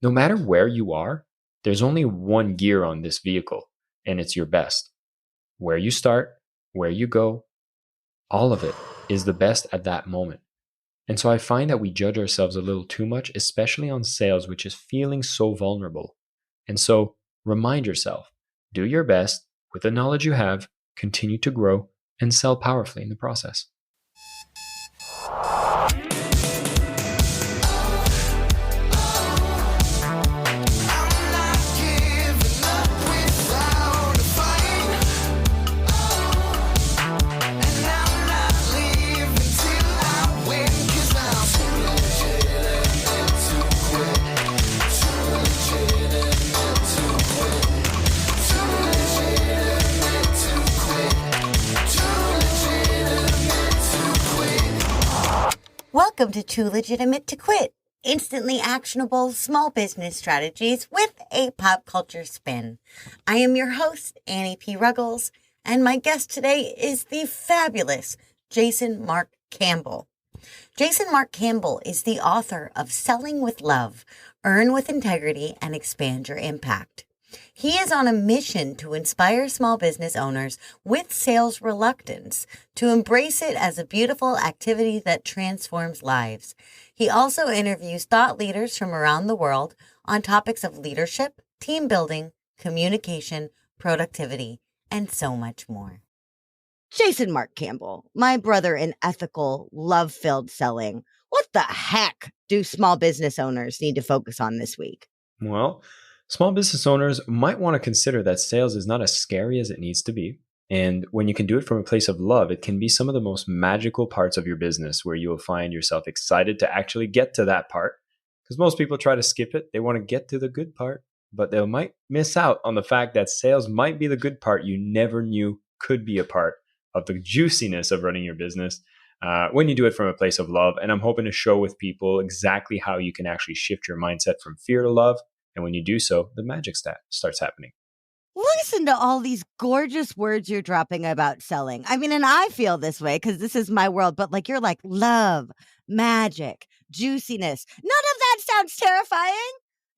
No matter where you are, there's only one gear on this vehicle, and it's your best. Where you start, where you go, all of it is the best at that moment. And so I find that we judge ourselves a little too much, especially on sales, which is feeling so vulnerable. And so remind yourself, do your best with the knowledge you have, continue to grow, and sell powerfully in the process. Welcome to Too Legitimate to Quit, instantly actionable small business strategies with a pop culture spin. I am your host, Annie P. Ruggles, and my guest today is the fabulous Jason Marc Campbell. Jason Marc Campbell is the author of Selling with Love, Earn with Integrity, and Expand Your Impact. He is on a mission to inspire small business owners with sales reluctance to embrace it as a beautiful activity that transforms lives. He also interviews thought leaders from around the world on topics of leadership, team building, communication, productivity, and so much more. Jason Marc Campbell, my brother in ethical, love-filled selling. What the heck do small business owners need to focus on this week? Well, small business owners might want to consider that sales is not as scary as it needs to be. And when you can do it from a place of love, it can be some of the most magical parts of your business where you will find yourself excited to actually get to that part. Because most people try to skip it. They want to get to the good part, but they might miss out on the fact that sales might be the good part you never knew could be a part of the juiciness of running your business when you do it from a place of love. And I'm hoping to show with people exactly how you can actually shift your mindset from fear to love. And when you do so, the magic starts happening. Listen to all these gorgeous words you're dropping about selling. I mean, and I feel this way because this is my world, but like you're like love, magic, juiciness. None of that sounds terrifying.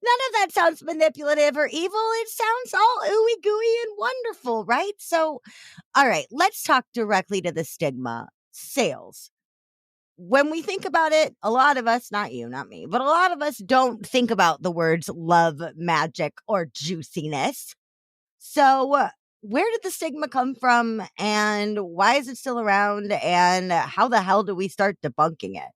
None of that sounds manipulative or evil. It sounds all ooey gooey and wonderful, right? So, all right, let's talk directly to the stigma. Sales. When we think about it, a lot of us, not you, not me, but a lot of us don't think about the words love, magic, or juiciness. So where did the stigma come from and why is it still around and how the hell do we start debunking it?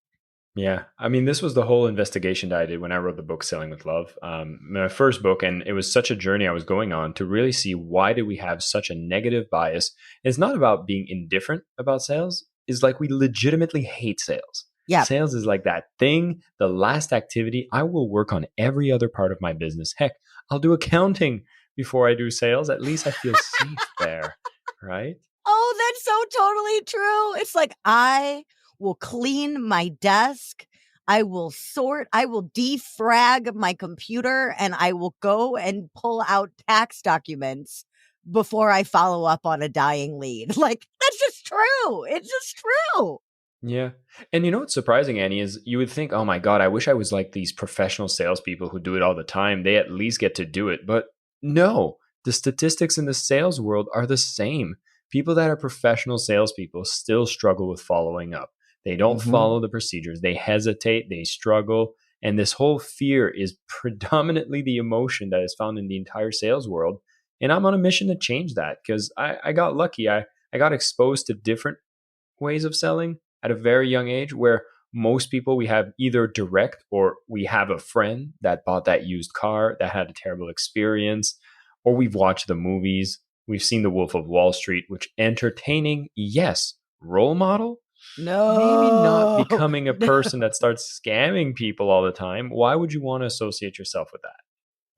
Yeah. I mean, this was the whole investigation that I did when I wrote the book, Selling with Love, my first book. And it was such a journey I was going on to really see why do we have such a negative bias. It's not about being indifferent about sales. It's like we legitimately hate sales. Yeah. Sales is like that thing, the last activity. I will work on every other part of my business. Heck, I'll do accounting before I do sales. At least I feel safe there, right? Oh, that's so totally true. It's like I will clean my desk. I will sort, I will defrag my computer, and I will go and pull out tax documents before I follow up on a dying lead. Like, that's just true. It's just true. Yeah. And you know what's surprising, Annie, is you would think, oh my God, I wish I was like these professional salespeople who do it all the time. They at least get to do it. But no, the statistics in the sales world are the same. People that are professional salespeople still struggle with following up. They don't follow the procedures. They hesitate. They struggle. And this whole fear is predominantly the emotion that is found in the entire sales world. And I'm on a mission to change that because I got lucky. I got exposed to different ways of selling at a very young age where most people we have either direct or we have a friend that bought that used car that had a terrible experience, or we've watched the movies. We've seen The Wolf of Wall Street, which entertaining, yes. Role model? No. Maybe not becoming a person that starts scamming people all the time. Why would you want to associate yourself with that?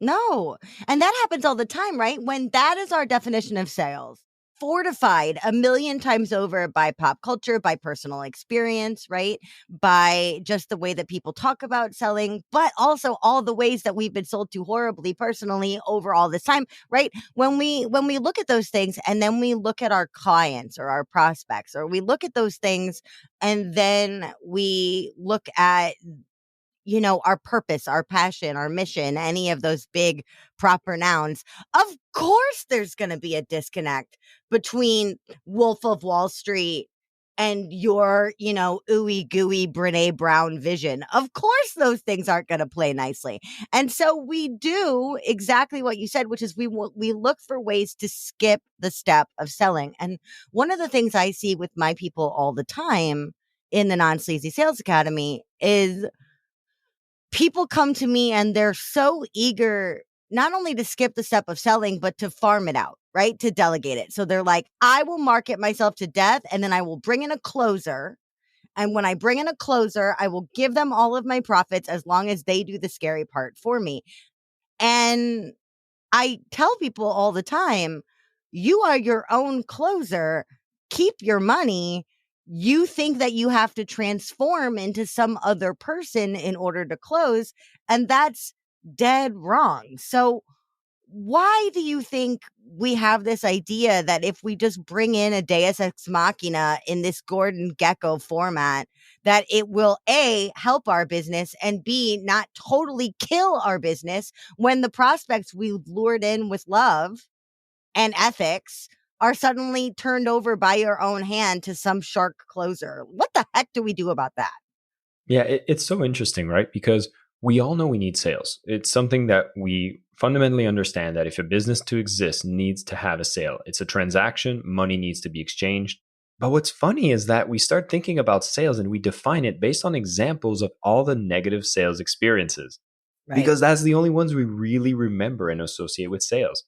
No. And that happens all the time, right? When that is our definition of sales, fortified a million times over by pop culture, by personal experience, right? By just the way that people talk about selling, but also all the ways that we've been sold to horribly personally over all this time, right? When we look at those things and then we look at our clients or our prospects, or we look at those things and then we look at our purpose, our passion, our mission, any of those big proper nouns, of course there's going to be a disconnect between Wolf of Wall Street and your, ooey gooey Brene Brown vision. Of course those things aren't going to play nicely. And so we do exactly what you said, which is we look for ways to skip the step of selling. And one of the things I see with my people all the time in the Non-Sleazy Sales Academy is people come to me and they're so eager not only to skip the step of selling, but to farm it out, right? To delegate it. So they're like, I will market myself to death and then I will bring in a closer. And when I bring in a closer, I will give them all of my profits as long as they do the scary part for me. And I tell people all the time, you are your own closer. Keep your money. You think that you have to transform into some other person in order to close, and that's dead wrong. So why do you think we have this idea that if we just bring in a Deus Ex Machina in this Gordon Gekko format, that it will A, help our business, and B, not totally kill our business when the prospects we lured in with love and ethics are suddenly turned over by your own hand to some shark closer? What the heck do we do about that? Yeah, it's so interesting, right? Because we all know we need sales. It's something that we fundamentally understand that if a business to exist needs to have a sale, it's a transaction, money needs to be exchanged. But what's funny is that we start thinking about sales and we define it based on examples of all the negative sales experiences, Right. because that's the only ones we really remember and associate with sales.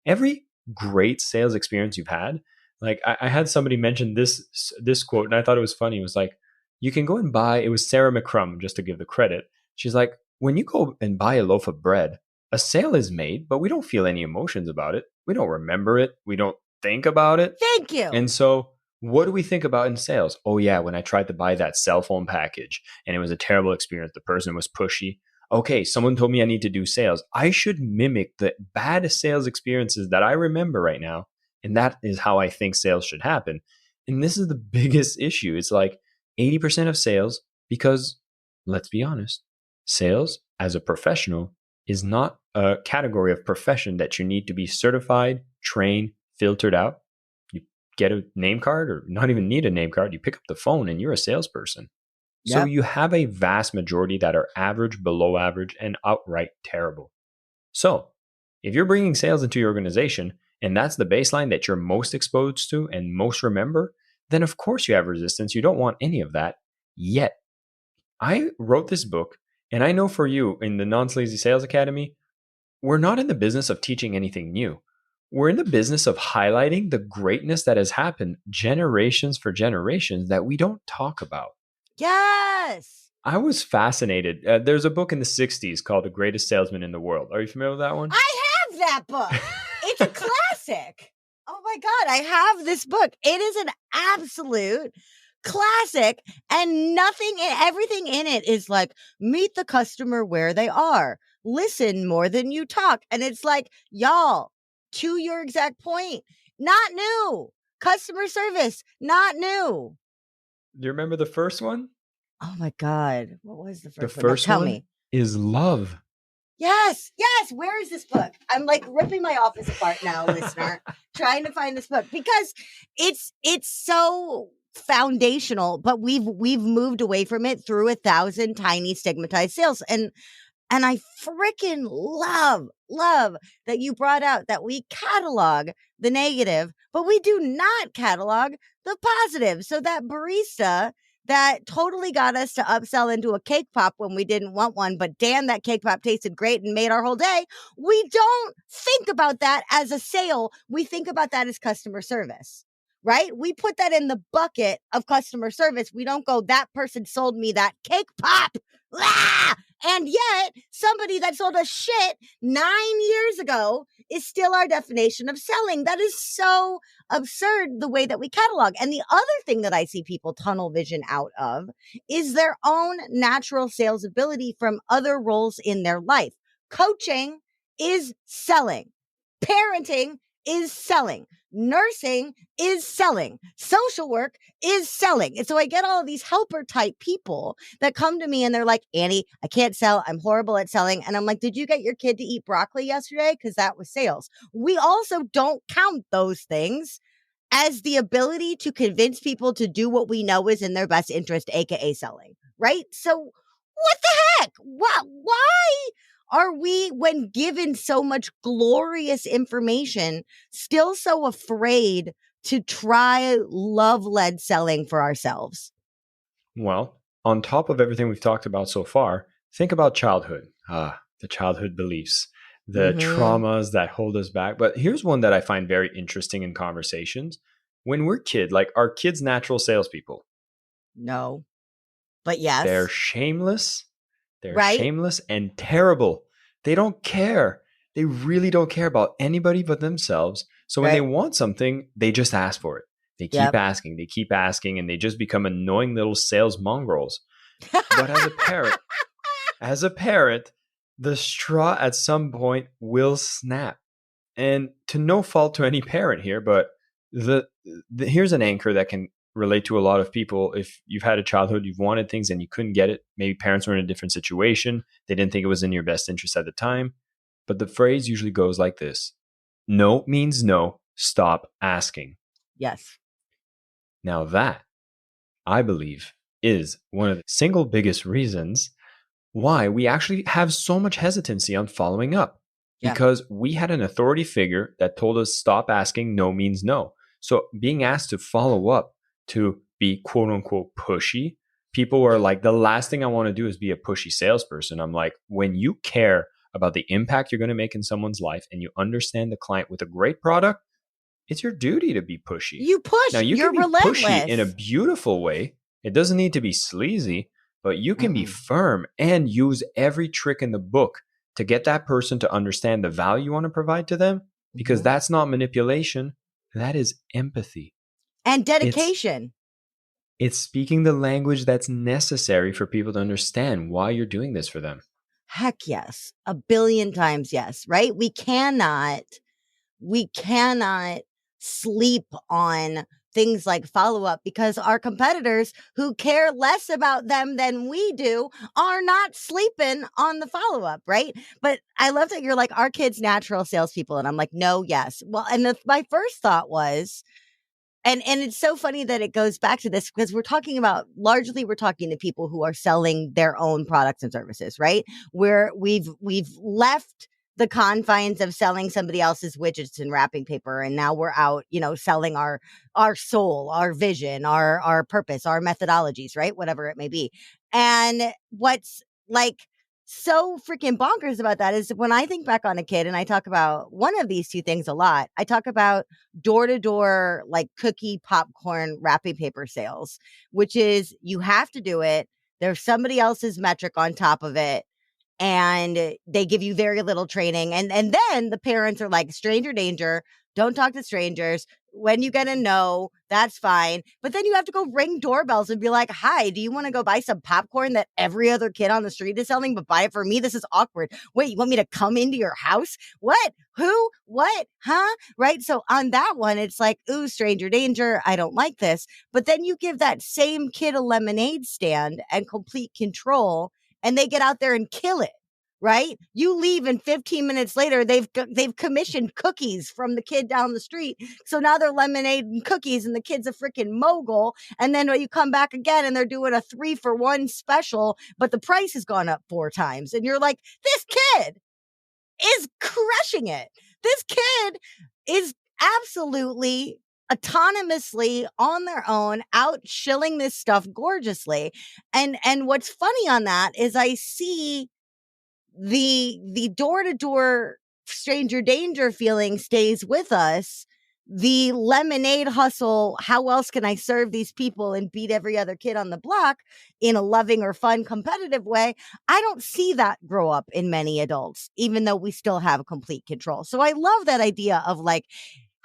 Every great sales experience you've had, like I had somebody mention this quote, and I thought it was funny. It was like, you can go and buy, it was Sarah McCrum, just to give the credit. She's like, when you go and buy a loaf of bread, a sale is made, but we don't feel any emotions about it. We don't remember it. We don't think about it. Thank you. And so what do we think about in sales? Oh yeah, when I tried to buy that cell phone package and it was a terrible experience, the person was pushy. Okay, someone told me I need to do sales. I should mimic the bad sales experiences that I remember right now. And that is how I think sales should happen. And this is the biggest issue. It's like 80% of sales, because let's be honest, sales as a professional is not a category of profession that you need to be certified, trained, filtered out. You get a name card, or not even need a name card. You pick up the phone and you're a salesperson. So Yep. you have a vast majority that are average, below average, and outright terrible. So if you're bringing sales into your organization and that's the baseline that you're most exposed to and most remember, then of course you have resistance. You don't want any of that. Yet, I wrote this book, and I know for you in the Non-Sleazy Sales Academy, we're not in the business of teaching anything new. We're in the business of highlighting the greatness that has happened generations for generations that we don't talk about. Yes. I was fascinated. There's a book in the 60s called The Greatest Salesman in the World. Are you familiar with that one? I have that book. It's a classic. Oh my God, I have this book. It is an absolute classic, and everything in it is like, meet the customer where they are. Listen more than you talk. And it's like, y'all, to your exact point, not new. Customer service, not new. Do you remember the first one? Oh my God. What was the The first one? No, first tell one me. is love. Yes. Where is this book? I'm like ripping my office apart now, listener, trying to find this book because it's so foundational, but we've moved away from it through 1,000 tiny stigmatized sales. And I freaking love that you brought out that we catalog the negative, but we do not catalog the positive. So that barista that totally got us to upsell into a cake pop when we didn't want one, but damn, that cake pop tasted great and made our whole day. We don't think about that as a sale. We think about that as customer service, right? We put that in the bucket of customer service. We don't go, that person sold me that cake pop. Ah! And yet somebody that sold us shit 9 years ago is still our definition of selling. That is so absurd, the way that we catalog. And the other thing that I see people tunnel vision out of is their own natural sales ability from other roles in their life. Coaching is selling. Parenting is selling. nursing is selling. Social work is selling. And so I get all of these helper type people that come to me and they're like, Annie, I can't sell. I'm horrible at selling. And I'm like, did you get your kid to eat broccoli yesterday? Because that was sales. We also don't count those things as the ability to convince people to do what we know is in their best interest, aka selling, right? So what the heck? Why are we, when given so much glorious information, still so afraid to try love-led selling for ourselves? Well, on top of everything we've talked about so far, think about childhood. The childhood beliefs, the traumas that hold us back. But here's one that I find very interesting in conversations. When we're like, are kids natural salespeople? No, but They're yes. shameless. They're Right? shameless and terrible. They don't care. They really don't care about anybody but themselves. So when they Right. want something, they just ask for it. They Yep. keep asking, and they just become annoying little sales mongrels. But as a parent, the straw at some point will snap. And to no fault to any parent here, but here's an anchor that can relate to a lot of people. If you've had a childhood, you've wanted things and you couldn't get it, maybe parents were in a different situation, they didn't think it was in your best interest at the time. But the phrase usually goes like this: no means no, stop asking. Yes. Now that, I believe, is one of the single biggest reasons why we actually have so much hesitancy on following up, Yeah. because we had an authority figure that told us stop asking, no means no. So being asked to follow up, to be quote unquote pushy, people were like, the last thing I want to do is be a pushy salesperson. I'm like, when you care about the impact you're going to make in someone's life and you understand the client with a great product, it's your duty to be pushy. You Now, push. you can You're be pushy in a relentless. beautiful way. It doesn't need to be sleazy, but you can be Mm-mm. firm and use every trick in the book to get that person to understand the value you want to provide to them, because Mhm. that's not manipulation. That is empathy. And It's dedication. it's speaking the language that's necessary for people to understand why you're doing this for them. Heck yes. A billion times yes, right? We cannot sleep on things like follow up, because our competitors who care less about them than we do are not sleeping on the follow up, right? But I love that you're like, our kids natural salespeople. And I'm like, no, yes. Well, and my first thought was, and it's so funny that it goes back to this, because we're talking to people who are selling their own products and services, right? Where we've left the confines of selling somebody else's widgets and wrapping paper, and now we're out, selling our soul, our vision, our purpose, our methodologies, right? Whatever it may be. And what's like so freaking bonkers about that is, when I think back on a kid and I talk about one of these two things a lot, I talk about door to door, like cookie, popcorn, wrapping paper sales, which is, you have to do it. There's somebody else's metric on top of it, and they give you very little training. And then the parents are like, stranger danger, don't talk to strangers. When you get a no, that's fine. But then you have to go ring doorbells and be like, hi, do you want to go buy some popcorn that every other kid on the street is selling, but buy it for me? This is awkward. Wait, you want me to come into your house? What? Who? What? Huh? Right? So on that one, it's like, ooh, stranger danger, I don't like this. But then you give that same kid a lemonade stand and complete control, and they get out there and kill it, right? You leave, and 15 minutes later, they've commissioned cookies from the kid down the street. So now they're lemonade and cookies, and the kid's a freaking mogul. And then you come back again, and they're doing a 3-for-1 special, but the price has gone up 4 times. And you're like, this kid is crushing it. This kid is absolutely autonomously on their own, out shilling this stuff gorgeously. And what's funny on that is, I see the door-to-door stranger danger feeling stays with us. The lemonade hustle, how else can I serve these people and beat every other kid on the block in a loving or fun competitive way? I don't see that grow up in many adults, even though we still have complete control. So I love that idea of like,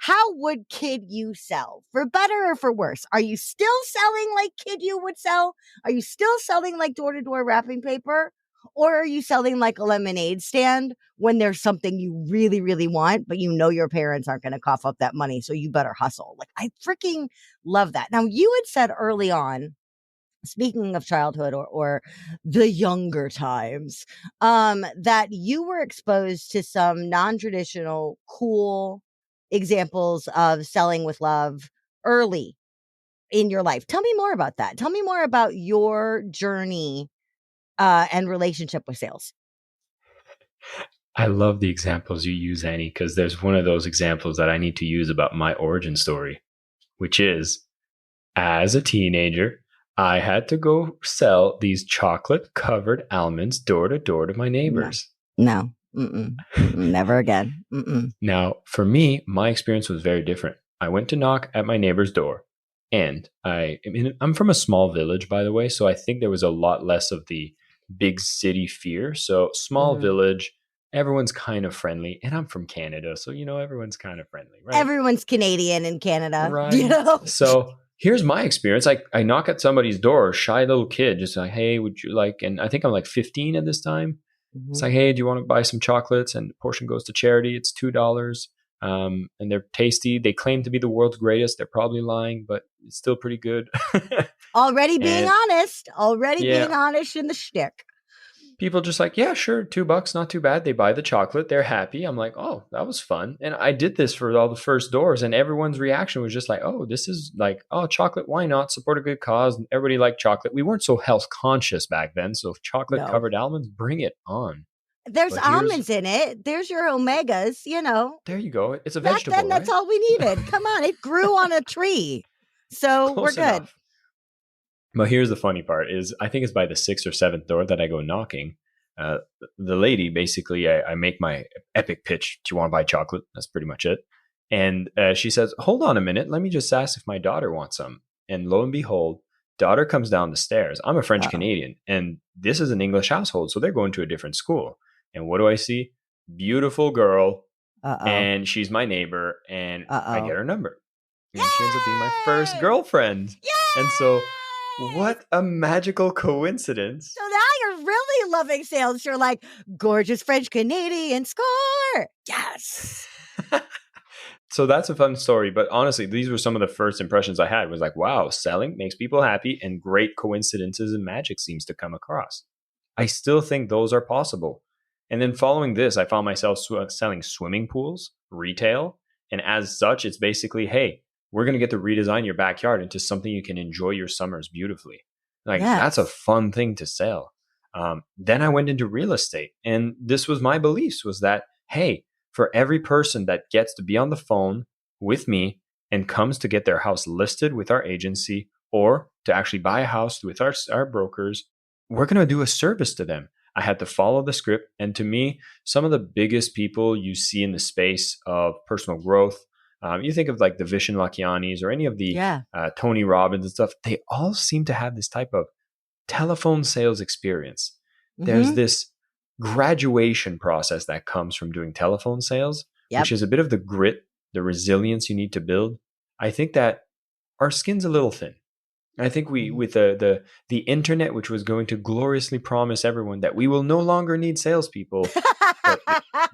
how would kid you sell, for better or for worse? Are you still selling like kid you would sell? Are you still selling like door-to-door wrapping paper? Or are you selling like a lemonade stand when there's something you really, really want, but you know your parents aren't going to cough up that money, so you better hustle? Like, I freaking love that. Now, you had said early on, speaking of childhood or the younger times, that you were exposed to some non-traditional, cool examples of selling with love early in your life. Tell me more about that. Tell me more about your journey and relationship with sales. I love the examples you use, Annie, because there's one of those examples that I need to use about my origin story, which is as a teenager, I had to go sell these chocolate covered almonds door to door to my No, neighbors. no, never again. Now, for me, my experience was very different. I went to knock at my neighbor's door, and I'm from a small village, by the way, so I think there was a lot less of the big city fear. So, small Mhm. village, everyone's kind of friendly, and I'm from Canada, so everyone's kind of friendly, right? Everyone's Canadian in Canada, Right. So here's my experience. I knock at somebody's door, shy little kid, just like, hey, would you like, and I think I'm like 15 at this time. It's Mhm. like, hey, do you want to buy some chocolates? And the portion goes to charity. It's $2. And they're tasty. They claim to be the world's greatest. They're probably lying, but it's still pretty good. Already being And honest, already being yeah, honest in the shtick. people just like, yeah, sure, $2, not too bad. They buy the chocolate, they're happy. I'm like, oh, that was fun. And I did this for all the first doors, and everyone's reaction was just like, oh, this is like, oh, chocolate, why not? Support a good cause. And everybody liked chocolate. We weren't so health conscious back then. So chocolate No. covered almonds, bring it on. There's But here's almonds in it. There's your omegas, there you go. It's a Back vegetable, then, that's right? all we needed. Come on, it grew on a tree. So we're Close good. enough. But here's the funny part is I think it's by the sixth or seventh door that I go knocking. Uh, the lady basically, I make my epic pitch. Do you want to buy chocolate? That's pretty much it. And she says, hold on a minute. Let me just ask if my daughter wants some. And lo and behold, daughter comes down the stairs. I'm a French Uh-oh. Canadian, and this is an English household. So they're going to a different school. And what do I see? Beautiful girl. Uh-oh. And she's my neighbor. And I get Uh-oh. her number. Yay! And she ends up being my first girlfriend. And so, Yay! what a magical coincidence. So now you're really loving sales. You're like, gorgeous French Canadian score. Yes. So that's a fun story. But honestly, these were some of the first impressions I had was like, wow, selling makes people happy and great coincidences and magic seems to come across. I still think those are possible. And then following this, I found myself selling swimming pools, retail. And as such, it's basically, hey, we're going to get to redesign your backyard into something you can enjoy your summers beautifully. Like, that's a Yes. fun thing to sell. Then I went into real estate. And this was my beliefs was that, hey, for every person that gets to be on the phone with me and comes to get their house listed with our agency or to actually buy a house with our brokers, we're going to do a service to them. I had to follow the script. And to me, some of the biggest people you see in the space of personal growth, you think of like the Vishen Lakianis or any of the Yeah. Tony Robbins and stuff, they all seem to have this type of telephone sales experience. There's Mm-hmm. this graduation process that comes from doing telephone sales, Yep. which is a bit of the grit, the resilience you need to build. I think that our skin's a little thin. I think we, Mhm. with the internet, which was going to gloriously promise everyone that we will no longer need salespeople, but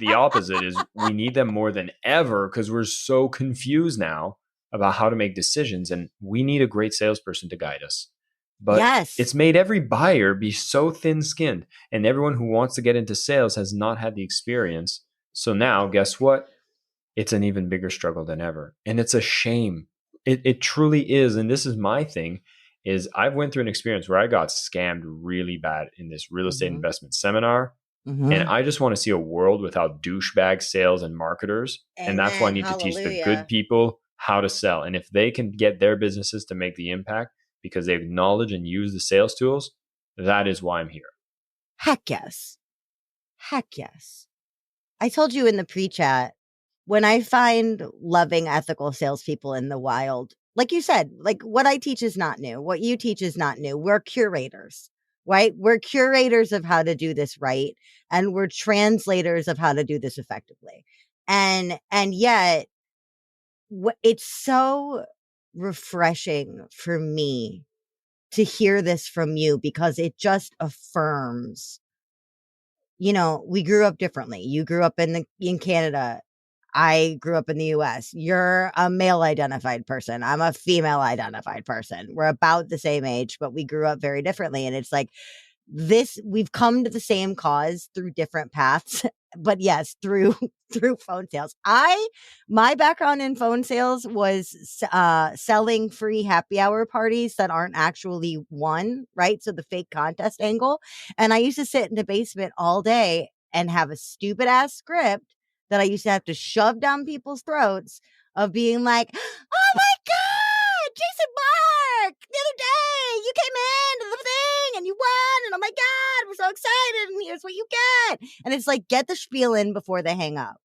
the opposite is we need them more than ever because we're so confused now about how to make decisions, and we need a great salesperson to guide us. But Yes. it's made every buyer be so thin-skinned, and everyone who wants to get into sales has not had the experience. So now, guess what? It's an even bigger struggle than ever, and it's a shame. It truly is, and this is my thing. Is I've went through an experience where I got scammed really bad in this real estate Mm-hmm. investment seminar, and Mm-hmm. I just want to see a world without douchebag sales and marketers. And that's why I Amen. need to teach the good Hallelujah. people how to sell. And if they can get their businesses to make the impact because they acknowledge and use the sales tools, that is why I'm here. Heck yes. Heck yes. I told you in the pre-chat, when I find loving, ethical salespeople in the wild, like you said, like what I teach is not new. What you teach is not new. We're curators, right? We're curators of how to do this right. And we're translators of how to do this effectively. And yet it's so refreshing for me to hear this from you because it just affirms we grew up differently. You grew up in Canada. I grew up in the US. You're a male identified person. I'm a female identified person. We're about the same age, but we grew up very differently. And it's like we've come to the same cause through different paths, but yes, through through phone sales. My background in phone sales was selling free happy hour parties that aren't actually won, right? So the fake contest angle. And I used to sit in the basement all day and have a stupid ass script that I used to have to shove down people's throats of being like, "Oh my god, Jason Marc, the other day you came into the thing and you won, and oh my god, we're so excited, and here's what you get." And it's like, get the spiel in before they hang up,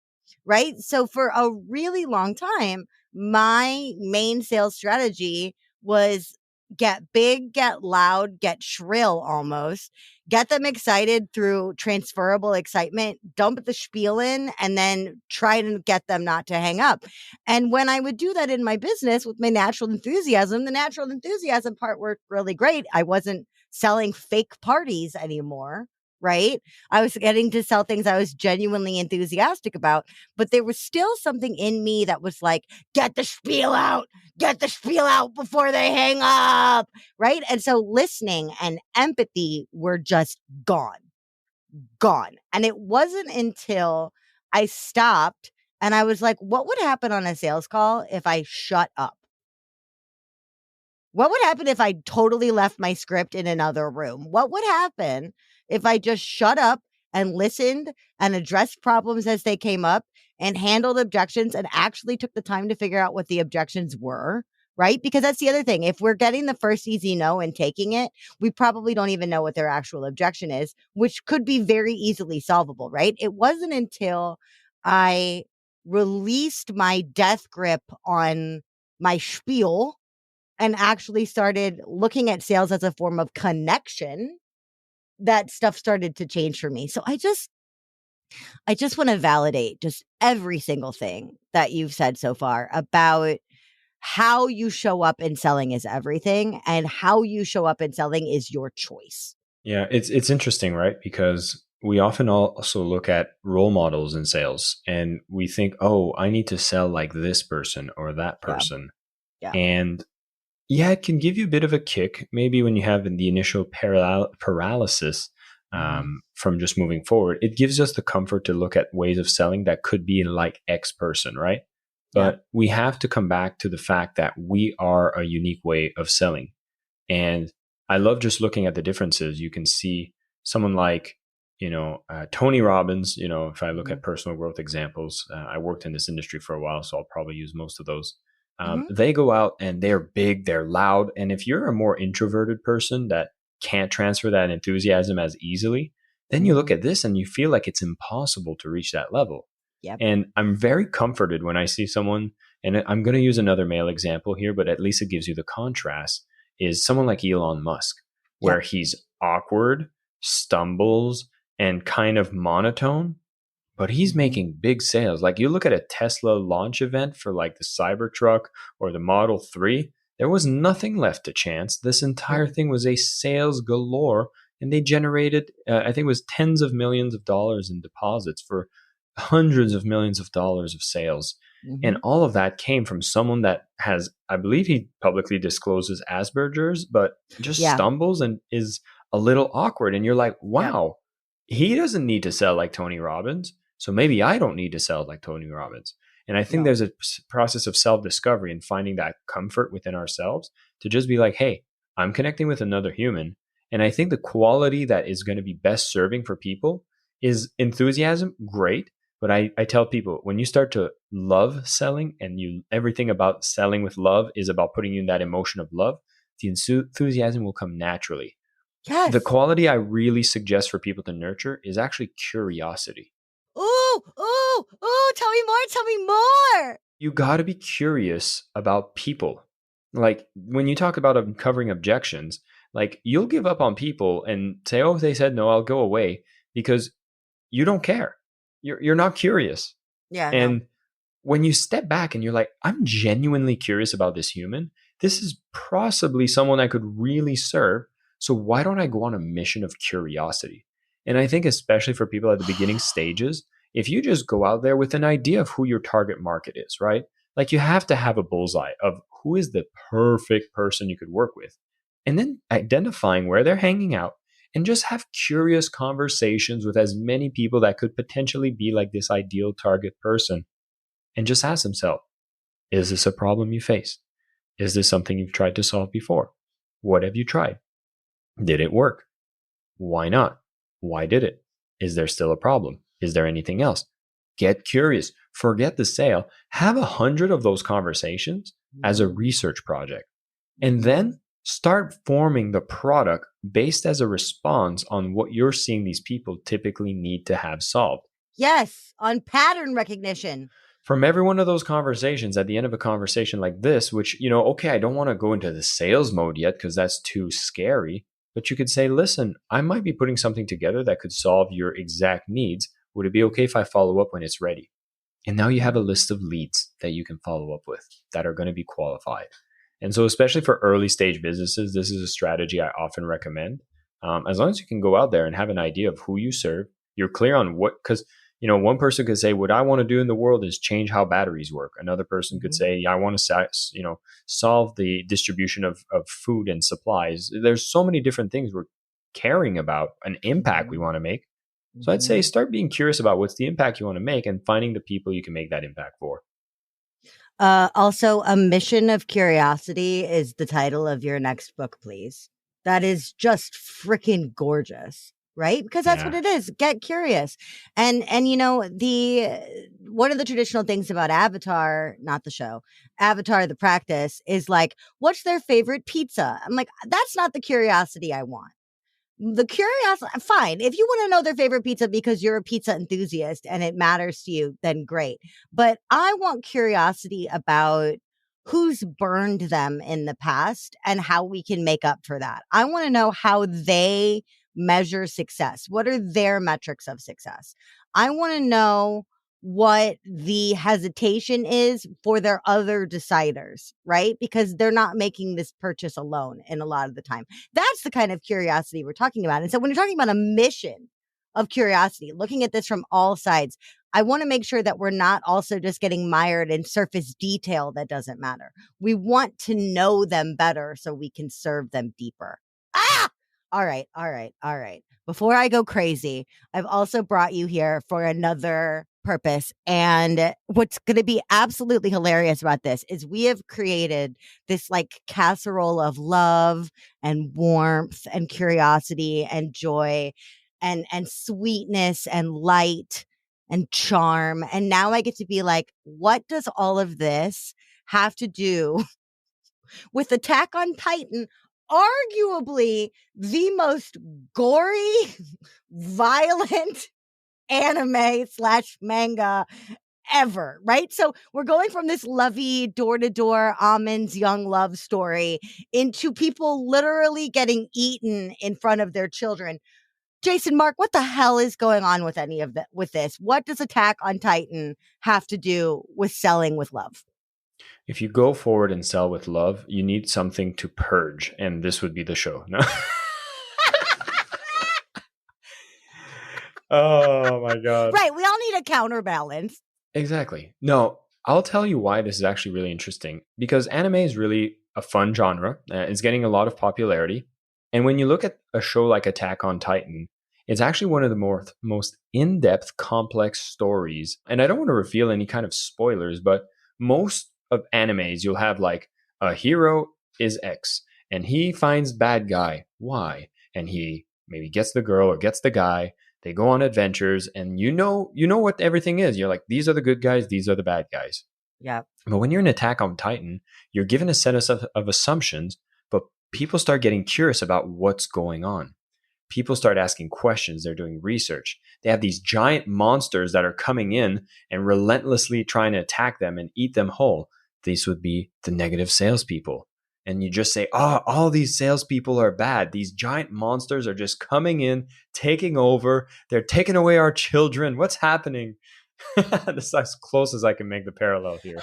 right? So for a really long time, my main sales strategy was get big, get loud, get shrill almost, get them excited through transferable excitement, dump the spiel in, and then try to get them not to hang up. And when I would do that in my business with my natural enthusiasm, the natural enthusiasm part worked really great. I wasn't selling fake parties anymore, right? I was getting to sell things I was genuinely enthusiastic about, but there was still something in me that was like, get the spiel out before they hang up, right? And so listening and empathy were just gone. And it wasn't until I stopped and I was like, what would happen on a sales call if I shut up? What would happen if I totally left my script in another room? What would happen if I just shut up and listened and addressed problems as they came up and handled objections and actually took the time to figure out what the objections were? Right? Because that's the other thing. If we're getting the first easy no and taking it, we probably don't even know what their actual objection is, which could be very easily solvable, right? It wasn't until I released my death grip on my spiel and actually started looking at sales as a form of connection that stuff started to change for me. So I just want to validate just every single thing that you've said so far about how you show up in selling is everything, and how you show up in selling is your choice. Yeah, it's interesting, right? Because we often also look at role models in sales and we think, oh, I need to sell like this person or that Yeah. person. Yeah. And yeah, it can give you a bit of a kick, maybe when you have the initial paralysis from just moving forward. It gives us the comfort to look at ways of selling that could be like X person, right? Yeah. But we have to come back to the fact that we are a unique way of selling. And I love just looking at the differences. You can see someone like, Tony Robbins, if I look at personal growth examples, I worked in this industry for a while, so I'll probably use most of those. They go out and they're big, they're loud. And if you're a more introverted person that can't transfer that enthusiasm as easily, then you look at this and you feel like it's impossible to reach that level. Yep. And I'm very comforted when I see someone, and I'm going to use another male example here, but at least it gives you the contrast, is someone like Elon Musk, where he's awkward, stumbles, and kind of monotone, but he's making big sales. Like you look at a Tesla launch event for like the Cybertruck or the Model 3, there was nothing left to chance. This entire thing was a sales galore, and they generated, I think it was tens of millions of dollars in deposits for hundreds of millions of dollars of sales. And all of that came from someone that has, I believe he publicly discloses Asperger's, but just stumbles and is a little awkward. And you're like, wow, he doesn't need to sell like Tony Robbins. So maybe I don't need to sell like Tony Robbins. And I think there's a process of self-discovery and finding that comfort within ourselves to just be like, hey, I'm connecting with another human. And I think the quality that is going to be best serving for people is enthusiasm, great. But I tell people, when you start to love selling and everything about selling with love is about putting you in that emotion of love, the enthusiasm will come naturally. Yes. The quality I really suggest for people to nurture is actually curiosity. Ooh, tell me more. You got to be curious about people. Like when you talk about uncovering objections, like you'll give up on people and say, oh, they said no, I'll go away, because you don't care. You're not curious. Yeah. And when you step back and you're like, I'm genuinely curious about this human, this is possibly someone I could really serve. So why don't I go on a mission of curiosity? And I think especially for people at the beginning stages, if you just go out there with an idea of who your target market is, right? Like you have to have a bullseye of who is the perfect person you could work with. And then identifying where they're hanging out and just have curious conversations with as many people that could potentially be like this ideal target person. And just ask themselves, is this a problem you face? Is this something you've tried to solve before? What have you tried? Did it work? Why not? Why did it? Is there still a problem? Is there anything else? Get curious. Forget the sale. Have 100 of those conversations as a research project. And then start forming the product based as a response on what you're seeing these people typically need to have solved. Yes, on pattern recognition. From every one of those conversations, at the end of a conversation like this, which, okay, I don't want to go into the sales mode yet because that's too scary. But you could say, listen, I might be putting something together that could solve your exact needs. Would it be okay if I follow up when it's ready? And now you have a list of leads that you can follow up with that are going to be qualified. And so, especially for early stage businesses, this is a strategy I often recommend. As long as you can go out there and have an idea of who you serve, you're clear on what, because one person could say, what I want to do in the world is change how batteries work. Another person could say, I want to, solve the distribution of food and supplies. There's so many different things we're caring about, an impact we want to make. So I'd say start being curious about what's the impact you want to make and finding the people you can make that impact for. Also, A Mission of Curiosity is the title of your next book, please. That is just freaking gorgeous, right? Because that's what it is. Get curious. And one of the traditional things about Avatar, not the show, Avatar, the practice, is like, what's their favorite pizza? I'm like, that's not the curiosity I want. The curiosity, fine. If you want to know their favorite pizza because you're a pizza enthusiast and it matters to you, then great. But I want curiosity about who's burned them in the past and how we can make up for that. I want to know how they measure success. What are their metrics of success? I want to know what the hesitation is for their other deciders, right? Because they're not making this purchase alone in a lot of the time. That's the kind of curiosity we're talking about. And so when you're talking about a mission of curiosity, looking at this from all sides, I want to make sure that we're not also just getting mired in surface detail that doesn't matter. We want to know them better so we can serve them deeper. All right. Before I go crazy, I've also brought you here for another purpose. And what's going to be absolutely hilarious about this is we have created this like casserole of love and warmth and curiosity and joy and sweetness and light and charm. And now I get to be like, what does all of this have to do with Attack on Titan, arguably the most gory, violent anime / manga ever, right? So we're going from this lovey door-to-door almonds young love story into people literally getting eaten in front of their children. Jason Marc, what the hell is going on with any of that with this? What does Attack on Titan have to do with selling with love? If you go forward and sell with love, you need something to purge, and this would be the show. No. Oh my God. Right. We all need a counterbalance. Exactly. No, I'll tell you why this is actually really interesting, because anime is really a fun genre. It's getting a lot of popularity. And when you look at a show like Attack on Titan, it's actually one of the most in-depth, complex stories. And I don't want to reveal any kind of spoilers, but most of animes, you'll have like a hero is X and he finds bad guy Y, and he maybe gets the girl or gets the guy. They go on adventures, and you know what everything is. You're like, these are the good guys, these are the bad guys. Yeah. But when you're in Attack on Titan, you're given a set of assumptions, but people start getting curious about what's going on. People start asking questions. They're doing research. They have these giant monsters that are coming in and relentlessly trying to attack them and eat them whole. These would be the negative salespeople. And you just say, all these salespeople are bad. These giant monsters are just coming in, taking over. They're taking away our children. What's happening? This is as close as I can make the parallel here.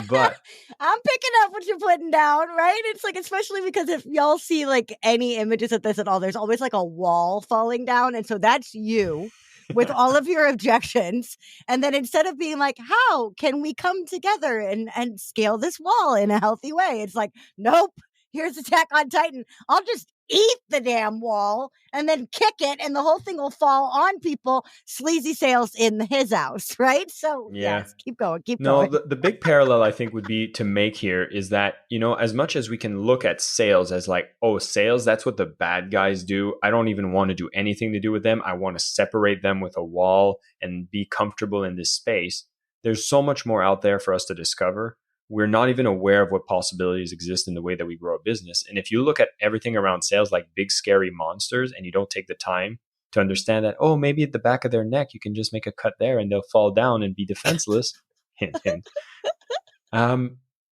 But I'm picking up what you're putting down, right? It's like, especially because if y'all see like any images of this at all, there's always like a wall falling down. And so that's you with all of your objections. And then instead of being like, how can we come together and scale this wall in a healthy way? It's like, nope, here's Attack on Titan. I'll just eat the damn wall and then kick it and the whole thing will fall on people. Sleazy sales in his house, right? So yeah. yes, keep going, keep No, going. the big parallel I think would be to make here is that, as much as we can look at sales as like, oh, sales, that's what the bad guys do. I don't even want to do anything to do with them. I want to separate them with a wall and be comfortable in this space. There's so much more out there for us to discover. We're not even aware of what possibilities exist in the way that we grow a business. And if you look at everything around sales like big, scary monsters, and you don't take the time to understand that, oh, maybe at the back of their neck, you can just make a cut there and they'll fall down and be defenseless. Hint, hint.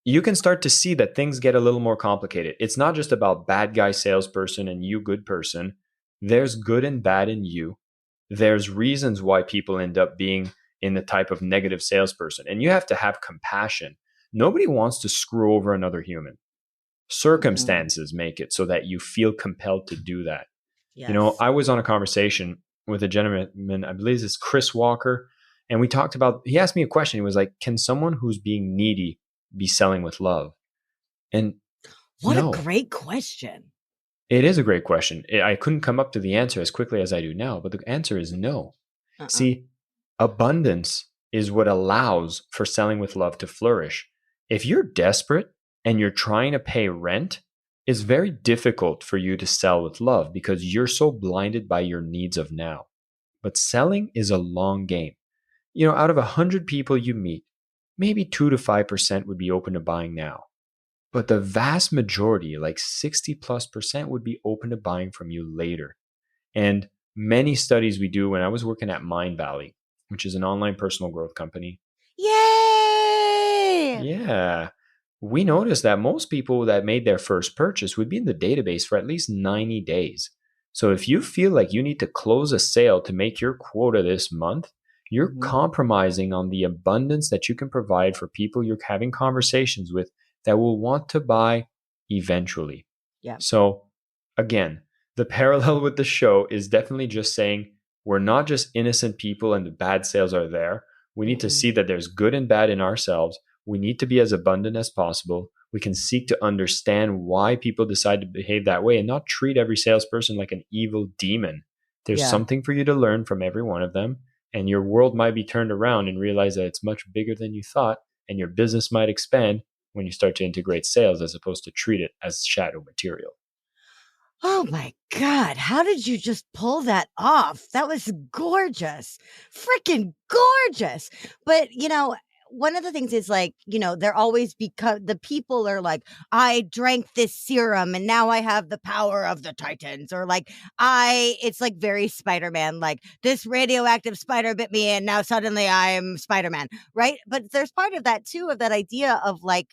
You can start to see that things get a little more complicated. It's not just about bad guy salesperson and you good person. There's good and bad in you. There's reasons why people end up being in the type of negative salesperson. And you have to have compassion. Nobody wants to screw over another human. Circumstances make it so that you feel compelled to do that. Yes. I was on a conversation with a gentleman, I believe it's Chris Walker, and we talked about, he asked me a question. He was like, can someone who's being needy be selling with love? And What a no, great question. it is a great question. I couldn't come up to the answer as quickly as I do now, but the answer is no. See, abundance is what allows for selling with love to flourish. If you're desperate and you're trying to pay rent, it's very difficult for you to sell with love because you're so blinded by your needs of now. But selling is a long game. Out of 100 people you meet, maybe 2 to 5% would be open to buying now. But the vast majority, like 60+%, would be open to buying from you later. And many studies we do, when I was working at Mind Valley, which is an online personal growth company. Yay! Yeah. We noticed that most people that made their first purchase would be in the database for at least 90 days. So if you feel like you need to close a sale to make your quota this month, you're compromising on the abundance that you can provide for people you're having conversations with that will want to buy eventually. Yeah. So again, the parallel with the show is definitely just saying we're not just innocent people and the bad sales are there. We need to see that there's good and bad in ourselves. We need to be as abundant as possible. We can seek to understand why people decide to behave that way and not treat every salesperson like an evil demon. There's something for you to learn from every one of them, and your world might be turned around and realize that it's much bigger than you thought, and your business might expand when you start to integrate sales as opposed to treat it as shadow material. Oh my God. How did you just pull that off? That was gorgeous. Freaking gorgeous. But, one of the things is like, they're always, because the people are like, I drank this serum and now I have the power of the Titans, or like, it's like very Spider-Man, like this radioactive spider bit me and now suddenly I'm Spider-Man, right? But there's part of that too, of that idea of like,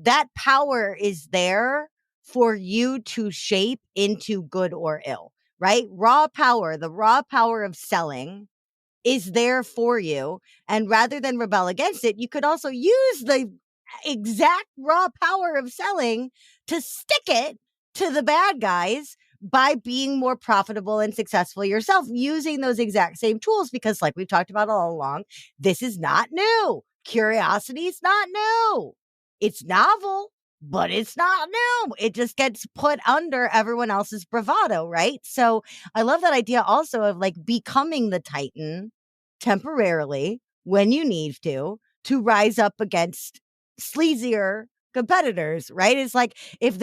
that power is there for you to shape into good or ill, right? The raw power of selling is there for you. And rather than rebel against it, you could also use the exact raw power of selling to stick it to the bad guys by being more profitable and successful yourself using those exact same tools. Because like we've talked about all along, this is not new. Curiosity is not new. It's novel, but it's not new. It just gets put under everyone else's bravado, right? So I love that idea also of like becoming the Titan temporarily when you need to rise up against sleazier competitors, right? It's like if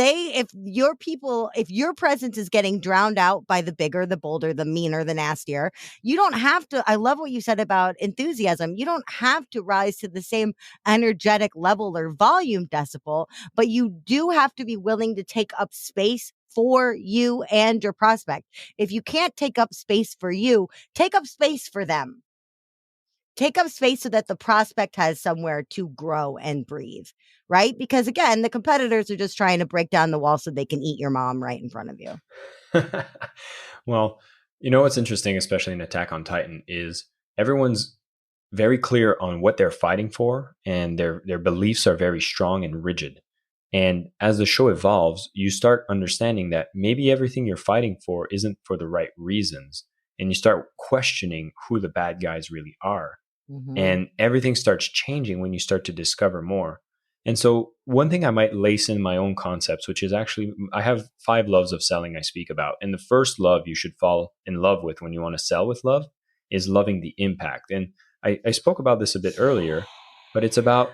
your presence is getting drowned out by the bigger, the bolder, the meaner, the nastier, you don't have to. I love what you said about enthusiasm. You don't have to rise to the same energetic level or volume decibel, but you do have to be willing to take up space for you and your prospect. If you can't take up space for you, take up space for them. Take up space so that the prospect has somewhere to grow and breathe, right? Because again, the competitors are just trying to break down the wall so they can eat your mom right in front of you. Well, what's interesting, especially in Attack on Titan, is everyone's very clear on what they're fighting for, and their beliefs are very strong and rigid. And as the show evolves, you start understanding that maybe everything you're fighting for isn't for the right reasons. And you start questioning who the bad guys really are. Mm-hmm. And everything starts changing when you start to discover more. And so, one thing I might lace in my own concepts, which is actually, I have 5 loves of selling I speak about. And the first love you should fall in love with when you want to sell with love is loving the impact. And I spoke about this a bit earlier, but it's about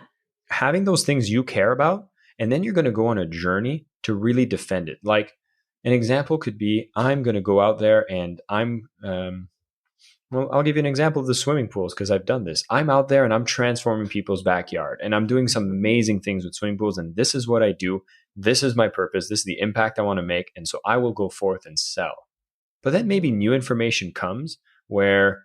having those things you care about. And then you're going to go on a journey to really defend it. Like an example could be, I'm going to go out there and well, I'll give you an example of the swimming pools because I've done this. I'm out there and I'm transforming people's backyard and I'm doing some amazing things with swimming pools. And this is what I do. This is my purpose. This is the impact I want to make. And so I will go forth and sell. But then maybe new information comes where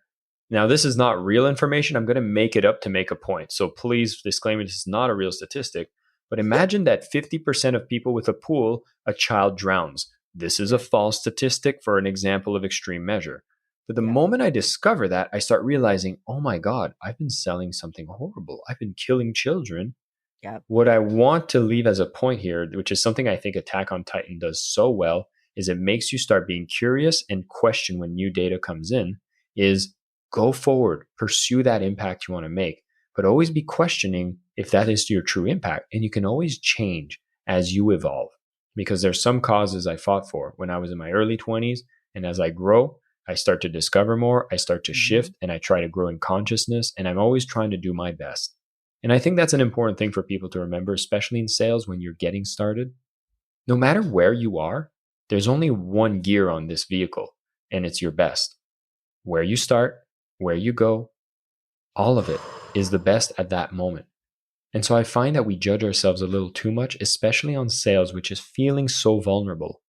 now this is not real information. I'm going to make it up to make a point. So please disclaimer, this is not a real statistic. But imagine that 50% of people with a pool, a child drowns. This is a false statistic for an example of extreme measure. But the moment I discover that, I start realizing, oh my God, I've been selling something horrible. I've been killing children. Yep. What I want to leave as a point here, which is something I think Attack on Titan does so well, is it makes you start being curious and question when new data comes in, is go forward, pursue that impact you want to make, but always be questioning if that is your true impact. And you can always change as you evolve, because there's some causes I fought for when I was in my early 20s. And as I grow, I start to discover more, I start to shift, and I try to grow in consciousness, and I'm always trying to do my best. And I think that's an important thing for people to remember, especially in sales when you're getting started. No matter where you are, there's only one gear on this vehicle, and it's your best. Where you start, where you go, all of it is the best at that moment. And so I find that we judge ourselves a little too much, especially on sales, which is feeling so vulnerable.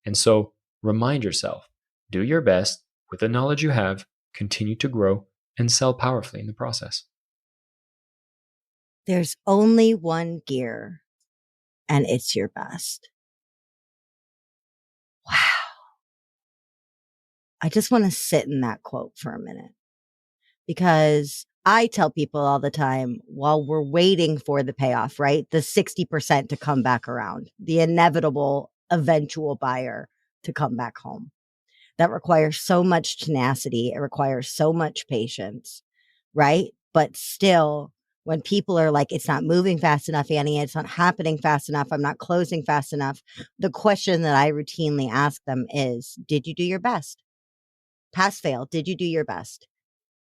And so remind yourself, do your best with the knowledge you have, continue to grow, and sell powerfully in the process. There's only one gear, and it's your best. Wow. I just want to sit in that quote for a minute, because I tell people all the time, while we're waiting for the payoff, right? The 60% to come back around, the inevitable eventual buyer to come back home. That requires so much tenacity. It requires so much patience, right? But still, when people are like, it's not moving fast enough, Annie, it's not happening fast enough, I'm not closing fast enough, the question that I routinely ask them is, did you do your best? Pass, fail, did you do your best?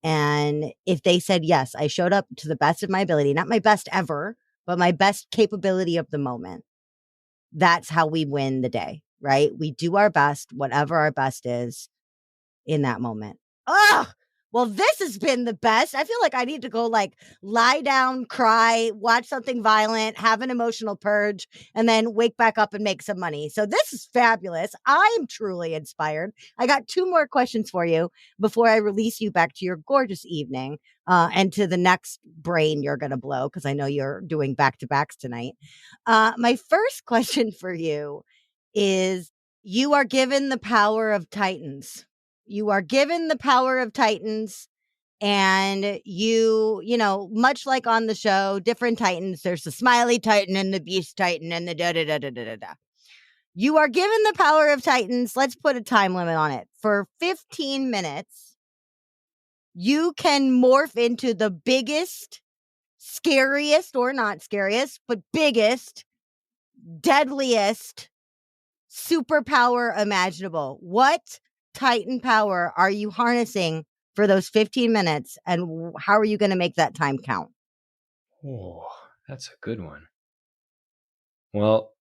And if they said, yes, I showed up to the best of my ability, not my best ever, but my best capability of the moment, that's how we win the day, right? We do our best, whatever our best is in that moment. Oh, well, this has been the best. I feel like I need to go like lie down, cry, watch something violent, have an emotional purge, and then wake back up and make some money. So this is fabulous. I'm truly inspired. I got 2 more questions for you before I release you back to your gorgeous evening and to the next brain you're going to blow, because I know you're doing back-to-backs tonight. My first question for you is, you are given the power of Titans. You are given the power of Titans, and you know, much like on the show, different Titans, there's the smiley Titan and the beast Titan and the da-da-da-da-da-da. You are given the power of Titans. Let's put a time limit on it. For 15 minutes, you can morph into the biggest, scariest, or not scariest, but biggest, deadliest superpower imaginable. What Titan power are you harnessing for those 15 minutes, and how are you going to make that time count? Oh, that's a good one. Well,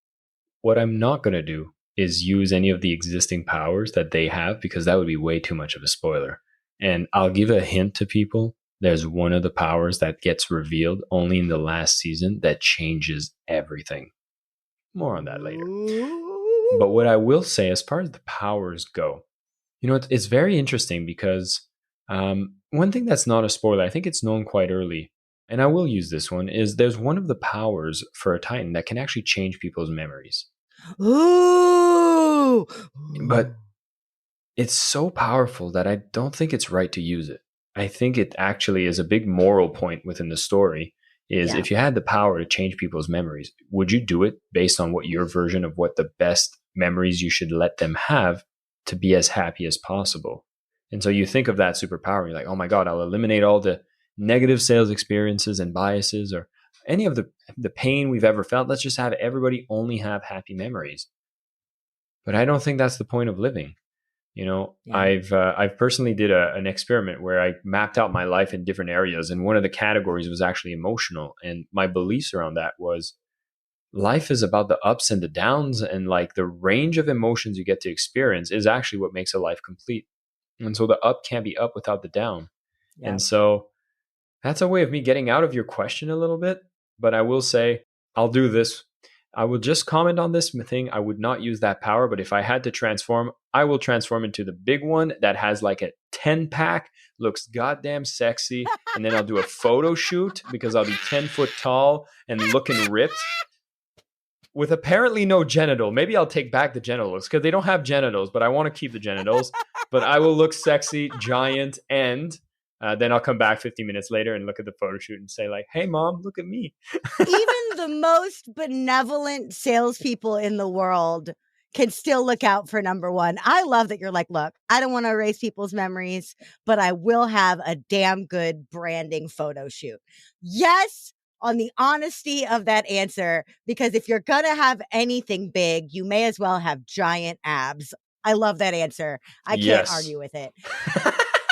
what I'm not going to do is use any of the existing powers that they have, because that would be way too much of a spoiler. And I'll give a hint to people. There's one of the powers that gets revealed only in the last season that changes everything. More on that later. But what I will say, as far as the powers go, you know, it's very interesting because one thing that's not a spoiler, I think it's known quite early, and I will use this one, is there's one of the powers for a Titan that can actually change people's memories. Ooh. But it's so powerful that I don't think it's right to use it. I think it actually is a big moral point within the story is Yeah. if you had the power to change people's memories, would you do it based on what your version of what the best memories you should let them have to be as happy as possible? And so you think of that superpower, you're like, oh my God, I'll eliminate all the negative sales experiences and biases or any of the pain we've ever felt. Let's just have everybody only have happy memories. But I don't think that's the point of living. Yeah. I've personally did an experiment where I mapped out my life in different areas, and one of the categories was actually emotional. And my beliefs around that was life is about the ups and the downs, and like the range of emotions you get to experience is actually what makes a life complete. And so the up can't be up without the down. Yeah. And so that's a way of me getting out of your question a little bit. But I will say, I'll do this. I will just comment on this thing. I would not use that power, but if I had to transform, I will transform into the big one that has like a 10 pack, looks goddamn sexy. And then I'll do a photo shoot because I'll be 10 foot tall and looking ripped with apparently no genital. Maybe I'll take back the genitals because they don't have genitals, but I want to keep the genitals. But I will look sexy, giant, and then I'll come back 15 minutes later and look at the photo shoot and say, like, hey, mom, look at me. Even the most benevolent salespeople in the world can still look out for number one. I love that you're like, look, I don't want to erase people's memories, but I will have a damn good branding photo shoot. Yes, on the honesty of that answer, because if you're going to have anything big, you may as well have giant abs. I love that answer. I can't Yes. argue with it.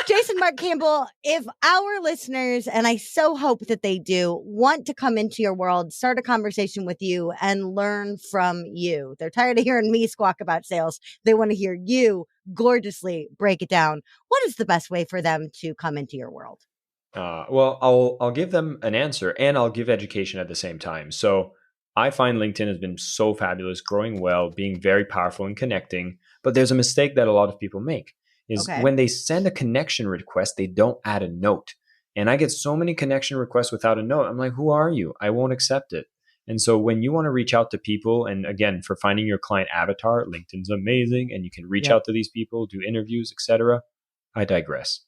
Jason Marc Campbell, if our listeners, and I so hope that they do, want to come into your world, start a conversation with you and learn from you. They're tired of hearing me squawk about sales. They want to hear you gorgeously break it down. What is the best way for them to come into your world? Well, I'll give them an answer and I'll give education at the same time. So I find LinkedIn has been so fabulous, growing well, being very powerful and connecting. But there's a mistake that a lot of people make is Okay. when they send a connection request, they don't add a note. And I get so many connection requests without a note. I'm like, who are you? I won't accept it. And so when you want to reach out to people, and again, for finding your client avatar, LinkedIn's amazing, and you can reach Yep. out to these people, do interviews, etc. I digress.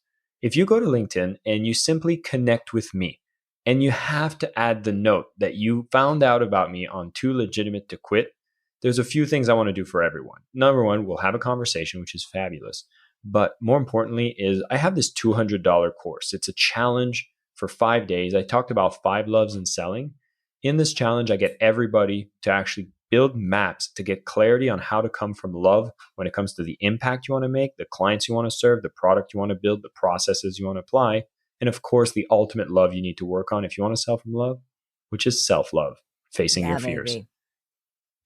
If you go to LinkedIn and you simply connect with me, and you have to add the note that you found out about me on Too Legitimate to Quit, there's a few things I want to do for everyone. Number one, we'll have a conversation, which is fabulous. But more importantly, is I have this $200 course. It's a challenge for 5 days. I talked about 5 loves in selling. In this challenge, I get everybody to actually build maps to get clarity on how to come from love when it comes to the impact you want to make, the clients you want to serve, the product you want to build, the processes you want to apply, and of course, the ultimate love you need to work on if you want to sell from love, which is self-love, facing your Yeah, fears. baby.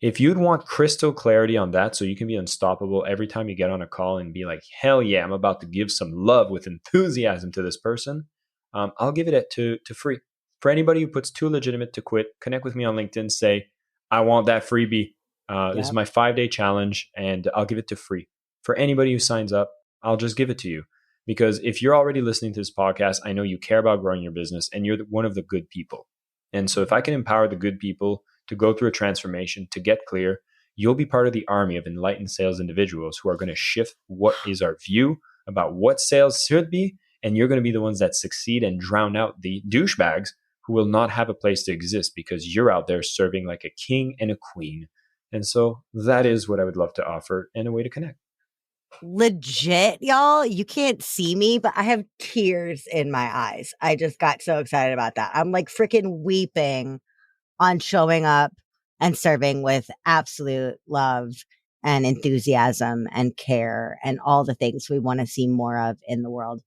If you'd want crystal clarity on that so you can be unstoppable every time you get on a call and be like, hell yeah, I'm about to give some love with enthusiasm to this person, I'll give it to free. For anybody who puts Too Legitimate to Quit, connect with me on LinkedIn, say, I want that freebie. This is Yep. my 5 day challenge and I'll give it to free. For anybody who signs up, I'll just give it to you. Because if you're already listening to this podcast, I know you care about growing your business and you're one of the good people. And so if I can empower the good people to go through a transformation, to get clear, you'll be part of the army of enlightened sales individuals who are going to shift what is our view about what sales should be. And you're going to be the ones that succeed and drown out the douchebags who will not have a place to exist because you're out there serving like a king and a queen. And so that is what I would love to offer and a way to connect. Legit, y'all. You can't see me, but I have tears in my eyes. I just got so excited about that. I'm like freaking weeping on showing up and serving with absolute love and enthusiasm and care and all the things we want to see more of in the world.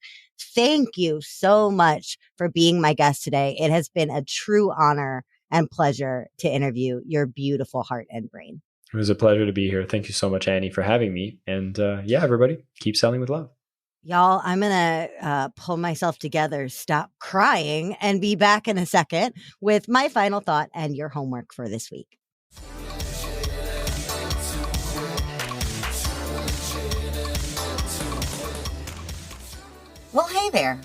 Thank you so much for being my guest today. It has been a true honor and pleasure to interview your beautiful heart and brain. It was a pleasure to be here. Thank you so much, Annie, for having me. And yeah, everybody, keep selling with love. Y'all, I'm going to pull myself together, stop crying, and be back in a second with my final thought and your homework for this week. Well, hey there.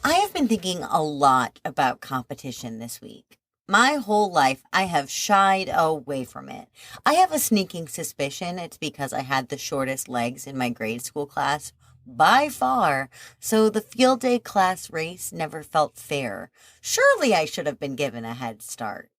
I have been thinking a lot about competition this week. My whole life, I have shied away from it. I have a sneaking suspicion it's because I had the shortest legs in my grade school class. by far, so the field day class race never felt fair. Surely I should have been given a head start.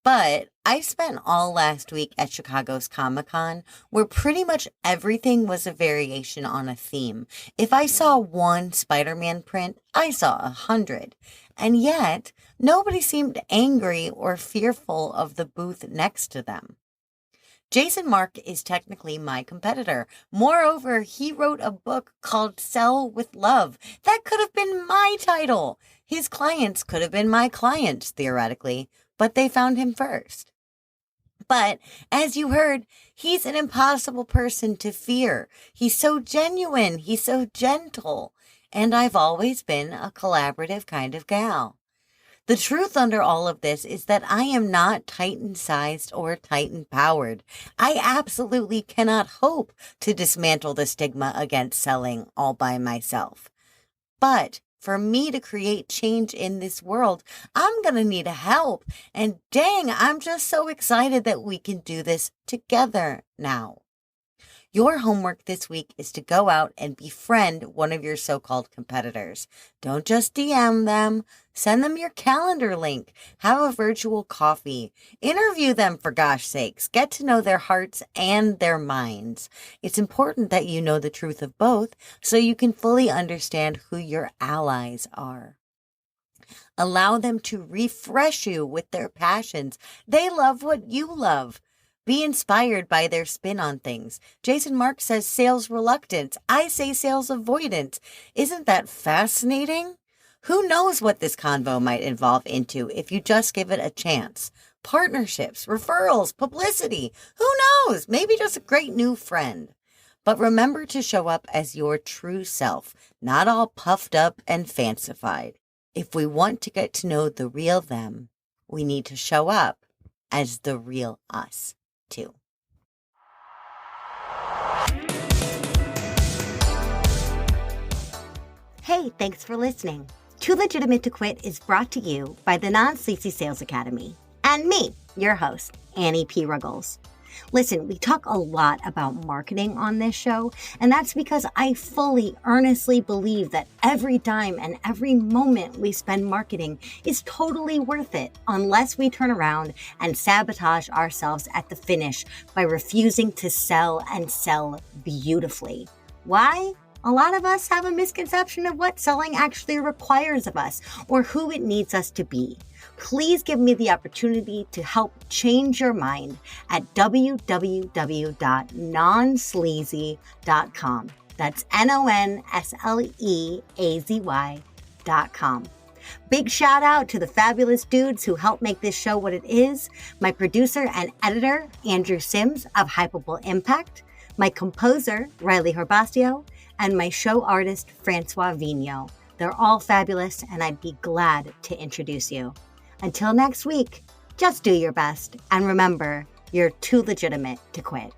But I spent all last week at Chicago's Comic-Con, where pretty much everything was a variation on a theme. If I saw one Spider-Man print, I saw 100. And yet, nobody seemed angry or fearful of the booth next to them. Jason Marc is technically my competitor. Moreover, he wrote a book called Sell with Love. That could have been my title. His clients could have been my clients, theoretically, but they found him first. But as you heard, he's an impossible person to fear. He's so genuine. He's so gentle. And I've always been a collaborative kind of gal. The truth under all of this is that I am not Titan-sized or Titan-powered. I absolutely cannot hope to dismantle the stigma against selling all by myself. But for me to create change in this world, I'm going to need help. And dang, I'm just so excited that we can do this together now. Your homework this week is to go out and befriend one of your so-called competitors. Don't just DM them. Send them your calendar link. Have a virtual coffee. Interview them, for gosh sakes. Get to know their hearts and their minds. It's important that you know the truth of both so you can fully understand who your allies are. Allow them to refresh you with their passions. They love what you love. Be inspired by their spin on things. Jason Marc says sales reluctance. I say sales avoidance. Isn't that fascinating? Who knows what this convo might evolve into if you just give it a chance? Partnerships, referrals, publicity. Who knows? Maybe just a great new friend. But remember to show up as your true self, not all puffed up and fancified. If we want to get to know the real them, we need to show up as the real us, too. Hey, thanks for listening. Too Legitimate to Quit is brought to you by the Non-Sleazy Sales Academy and me, your host, Annie P. Ruggles. Listen, we talk a lot about marketing on this show, and that's because I fully, earnestly believe that every dime and every moment we spend marketing is totally worth it unless we turn around and sabotage ourselves at the finish by refusing to sell and sell beautifully. Why? A lot of us have a misconception of what selling actually requires of us or who it needs us to be. Please give me the opportunity to help change your mind at www.nonsleazy.com. That's NONSLEAZY.com. Big shout out to the fabulous dudes who helped make this show what it is. My producer and editor, Andrew Sims of Hypable Impact. My composer, Riley Herbastio. And my show artist, Francois Vigneault. They're all fabulous, and I'd be glad to introduce you. Until next week, just do your best, and remember, you're too legitimate to quit.